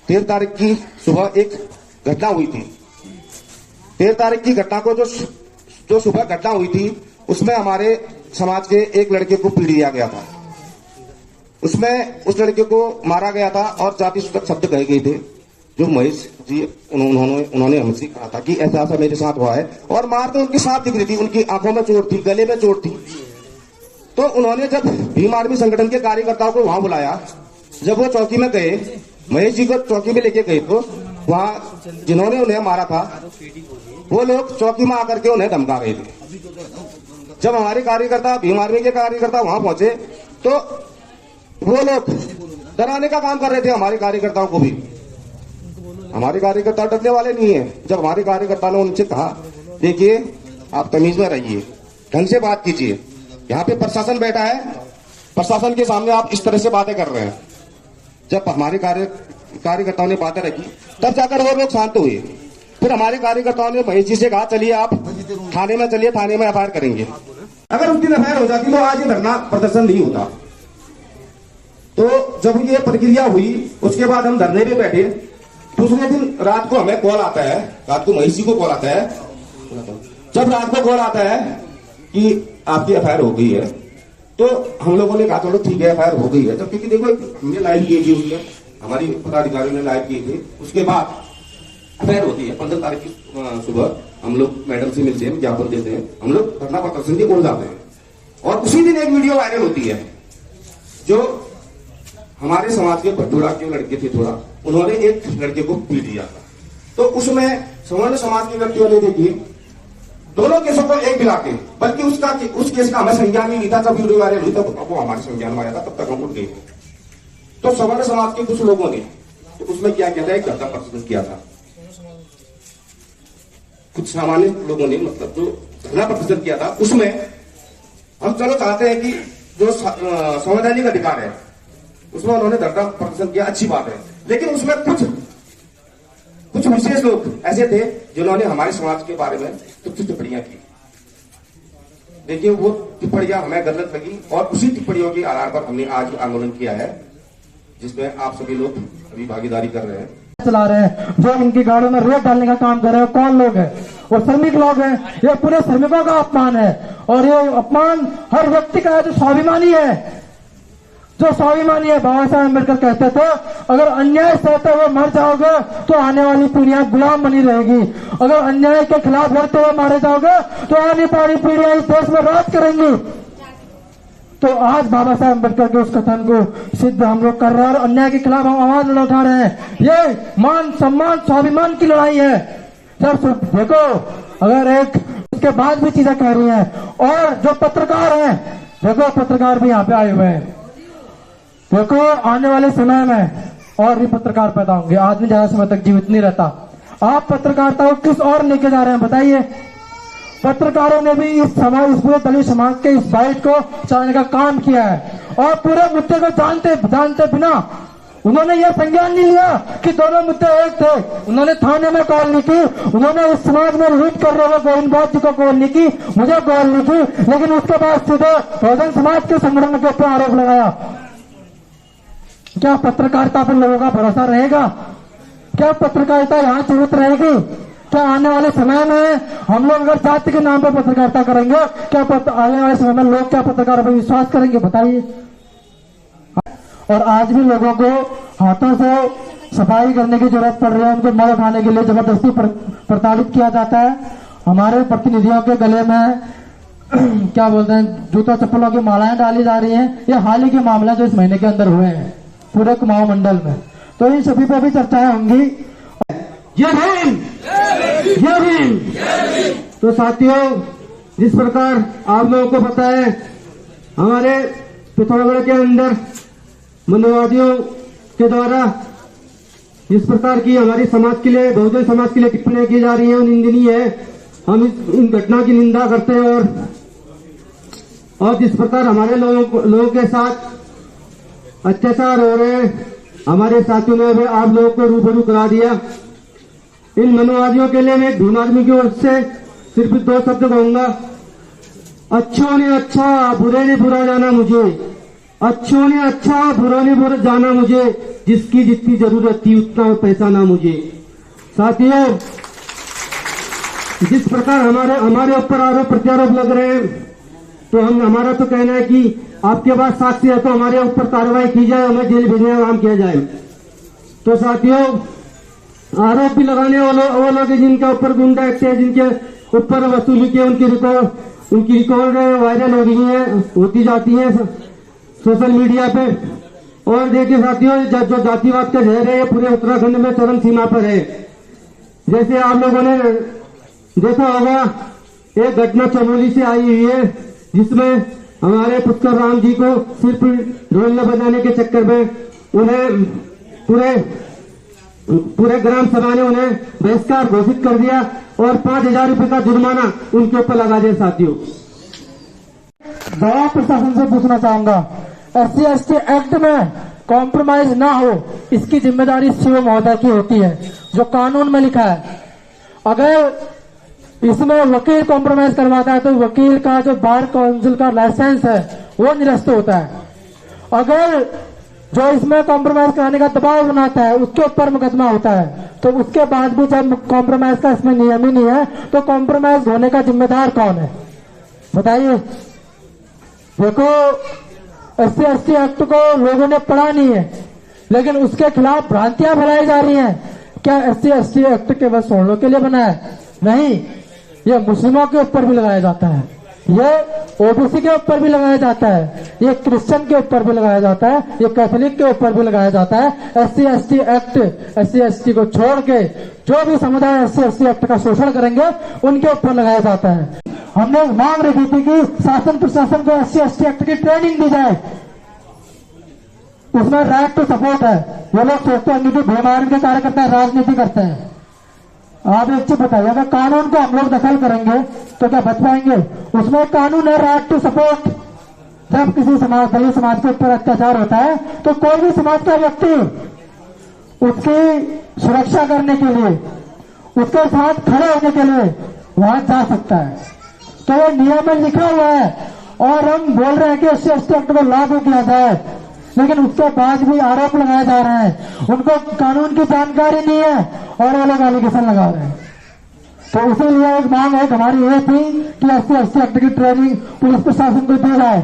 13 तारीख की सुबह एक घटना हुई थी। 13 तारीख की घटना को जो सुबह घटना हुई थी उसमें हमारे समाज के एक लड़के को पीट दिया गया था। उसमें उस लड़के को मारा गया था और जाति सूचक शब्द कहे गए थे। जो महेश जी उन्होंने हमसे कहा था कि ऐसा ऐसा मेरे साथ हुआ है, और मार तो उनकी साफ दिख रही थी, उनकी आंखों में चोट थी, गले में चोट थी। तो उन्होंने जब भीम आर्मी संगठन के कार्यकर्ताओं को वहां बुलाया, जब वो चौकी में गए, महेश जी को चौकी में लेके गए, तो वहां जिन्होंने उन्हें मारा था वो लोग चौकी में आकर के उन्हें धमका रहे थे। जब हमारे कार्यकर्ता, भीम आर्मी के कार्यकर्ता वहां पहुंचे तो वो लोग डराने का काम कर रहे थे हमारे कार्यकर्ताओं को भी। हमारे कार्यकर्ता डरने वाले नहीं है। जब हमारे कार्यकर्ता ने उनसे कहा, देखिए आप तमीज में रहिए, ढंग से बात कीजिए, यहाँ पे प्रशासन बैठा है, प्रशासन के सामने आप इस तरह से बातें कर रहे हैं। जब हमारे कार्यकर्ताओं ने बातें रखी तब जाकर वो लोग शांत हुए। फिर हमारे कार्यकर्ताओं ने महेश जी से कहा, चलिए आप थाने में चलिए, थाने में एफआईआर करेंगे। अगर उनकी एफआईआर हो जाती तो आज ये धरना प्रदर्शन नहीं होता। तो जब ये प्रक्रिया हुई उसके बाद हम धरने पे बैठे। दूसरे दिन रात को हमें कॉल आता है, रात को महेश जी को कॉल आता है। जब रात को कॉल आता है कि आपकी एफआईआर हो गई है, तो हम लोगों ने कहा चलो ठीक है एफआईआर हो गई है। जब क्योंकि देखो हमने लाइव की थी, उसने हमारी पदाधिकारियों ने लाइव की थी। उसके बाद एफआईआर होती है 15 तारीख की सुबह। हम लोग मैडम से मिलते हैं, ज्ञापन देते हैं, हम लोग धरना प्रदर्शन की ओर जाते हैं। और उसी दिन एक वीडियो वायरल होती है जो हमारे समाज के भटूरा के लड़के थे, थोड़ा उन्होंने एक लड़के को पीट दिया था। तो उसमें सवर्ण समाज के व्यक्तियों ने देखी दोनों केसों को एक मिला के, बल्कि उस केस का हमें संज्ञान नहीं था। जब वीडियो वायरल हुई तब वो हमारे संज्ञान में आया था, तब तक हम उठ गए थे। तो सवर्ण समाज के कुछ लोगों ने तो उसमें क्या किया था, एक धरना प्रदर्शन किया था। कुछ सामान्य लोगों ने मतलब जो धरना प्रदर्शन किया था, उसमें हम चलो चाहते हैं कि जो संवैधानिक अधिकार है उसमें उन्होंने धरना प्रदर्शन किया, अच्छी बात है। लेकिन उसमें कुछ विशेष लोग ऐसे थे जिन्होंने हमारे समाज के बारे में कुछ टिप्पणियां की। देखिए वो टिप्पणियां हमें गलत लगी और उसी टिप्पणियों के आधार पर हमने आज आंदोलन किया है, जिसमें आप सभी लोग अभी भागीदारी कर रहे हैं, चला रहे हैं। जो इनकी गाड़ियों में रेत डालने का काम कर रहे हैं कौन लोग हैं? वो श्रमिक लोग हैं। ये पूरे श्रमिकों का अपमान है, और ये अपमान हर व्यक्ति का है जो स्वाभिमानी है। जो स्वाभिमानी है, बाबा साहब अम्बेडकर कहते थे अगर अन्याय सहते हुए मर जाओगे तो आने वाली पीढ़ियां गुलाम बनी रहेगी। अगर अन्याय के खिलाफ लड़ते हुए मारे जाओगे तो आने वाली पीढ़ियां इस देश में राज करेंगी। तो आज बाबा साहब अम्बेडकर के उस कथन को सिद्ध हम लोग कर रहे हैं और अन्याय के खिलाफ हम आवाज उठा रहे हैं। ये मान सम्मान स्वाभिमान की लड़ाई है। सर देखो, अगर एक उसके बाद भी चीजें कह रही हैं, और जो पत्रकार हैं, देखो पत्रकार भी यहाँ पे आए हुए हैं। देखो आने वाले समय में और भी पत्रकार पैदा होंगे, आदमी ज्यादा समय तक जीवित नहीं रहता। आप पत्रकारिता को किस और लेके जा रहे हैं बताइए? पत्रकारों ने भी इस पूरे दलित समाज के इस बाइट को चलाने का काम किया है, और पूरे मुद्दे को जानते बिना उन्होंने यह संज्ञान नहीं लिया कि दोनों मुद्दे एक थे। उन्होंने थाने में कॉल नहीं की, उन्होंने इस समाज में लूट कर रहे गोविंद बात जी को कॉल नहीं की, मुझे कॉल नहीं की, लेकिन उसके बाद सीधे बहुजन समाज के संगठन के ऊपर आरोप लगाया। क्या पत्रकारिता पर लोगों का भरोसा रहेगा? क्या पत्रकारिता यहाँ जीवित रहेगी? क्या आने वाले समय में हम लोग अगर जाति के नाम पर पत्रकारिता करेंगे, क्या आने वाले समय में लोग क्या पत्रकारों पर विश्वास करेंगे बताइए? और आज भी लोगों को हाथों से सफाई करने की जरूरत पड़ रही है, उनको मर उठाने के लिए जबरदस्ती प्रताड़ित किया जाता है। हमारे प्रतिनिधियों के गले में क्या बोलते हैं, जूता चप्पलों की मालाएं डाली जा रही हैं। ये हाल ही के मामला जो इस महीने के अंदर हुए हैं पूरे कुमाऊं मंडल में, तो इन सभी पर भी चर्चाएं होंगी। ये भीम। तो साथियों, जिस प्रकार आप लोगों को पता है हमारे पिथौरागढ़ के अंदर मनोवादियों के द्वारा जिस प्रकार की हमारी समाज के लिए, बहुजन समाज के लिए टिप्पणियां की जा रही है, निंदनीय है। हम इन घटना की निंदा करते हैं, और जिस प्रकार हमारे लोगों के साथ अत्याचार हो रहे हैं, हमारे साथियों ने भी आप लोगों को रूबरू करा दिया। इन मनोवादियों के लिए मैं भीम आर्मी की ओर से सिर्फ 2 शब्द कहूंगा, अच्छों ने अच्छा, बुरे ने बुरा जाना मुझे। अच्छों ने अच्छा, बुरों ने बुरा जाना मुझे, जिसकी जितनी जरूरत थी उतना पहचाना मुझे। साथियों, जिस प्रकार हमारे ऊपर आरोप प्रत्यारोप लग रहे हैं, तो हमारा तो कहना है कि आपके पास साक्ष्य है तो हमारे ऊपर कार्रवाई की जाए, हमें जेल भेजने का काम किया जाए। तो साथियों, आरोप भी लगाने वो लोग जिनके ऊपर गुंडा एक्ट है, जिनके ऊपर वसूली के उनकी रिकॉर्ड वायरल हो रही है, होती जाती है सोशल मीडिया पे। और देखिए साथियों, जो जातिवाद का जहर है ये पूरे उत्तराखंड में चरम सीमा पर है। जैसे आप लोगों ने देखा होगा, एक घटना चमोली से आई हुई है, जिसमें हमारे पुष्कर राम जी को सिर्फ ढोल न बजाने के चक्कर में उन्हें पूरे ग्राम सभा ने उन्हें बहिष्कार घोषित कर दिया और 5,000 रुपए का जुर्माना उनके ऊपर लगा दिया। साथियों, दवा प्रशासन से पूछना चाहूंगा, SC/ST एक्ट में कॉम्प्रोमाइज ना हो, इसकी जिम्मेदारी सीओ महोदय की होती है, जो कानून में लिखा है। अगर इसमें वकील कॉम्प्रोमाइज करवाता है तो वकील का जो बार काउंसिल का लाइसेंस है वो निरस्त होता है। अगर जो इसमें कॉम्प्रोमाइज कराने का दबाव बनाता है उसके ऊपर मुकदमा होता है, तो उसके बाद भी जब कॉम्प्रोमाइज का इसमें नियम ही नहीं है तो कॉम्प्रोमाइज होने का जिम्मेदार कौन है, बताइए। देखो, SC/ST एक्ट को लोगों ने पढ़ा नहीं है, लेकिन उसके खिलाफ भ्रांतियां फैलाई जा रही हैं। क्या SC/ST एक्ट केवल सोनों के लिए बना है? नहीं, ये मुस्लिमों के ऊपर भी लगाया जाता है, ये OBC के ऊपर भी लगाया जाता है, ये क्रिश्चियन के ऊपर भी लगाया जाता है, ये कैथोलिक के ऊपर भी लगाया जाता है। SC/ST एक्ट SC/ST को छोड़ के जो भी समुदाय SC/ST एक्ट का शोषण करेंगे उनके ऊपर लगाया जाता है। हमने मांग रखी थी कि शासन प्रशासन को SC/ST एक्ट की ट्रेनिंग दी जाए, उसमें राइट टू सपोर्ट है। वो लोग सोचते हैं कि भीमार्ग के कार्यकर्ता राजनीति करते हैं। आप एक चीज बताइए, अगर कानून को हम लोग दखल करेंगे तो क्या बच पाएंगे? उसमें कानून है राइट टू सपोर्ट। जब किसी दलित समाज के ऊपर अत्याचार होता है तो कोई भी समाज का व्यक्ति उसकी सुरक्षा करने के लिए, उसके साथ खड़े होने के लिए वहां जा सकता है। तो ये नियम में लिखा हुआ है और हम बोल रहे हैं कि SC/ST एक्ट को लागू किया जाए, लेकिन उसके बाद भी आरोप लगाए जा रहे हैं। उनको कानून की जानकारी नहीं है और वो लोग एलिगेशन लगा रहे हैं। तो इसीलिए एक मांग है हमारी ये थी कि SC/ST एक्ट की ट्रेनिंग पुलिस प्रशासन को दी जाए।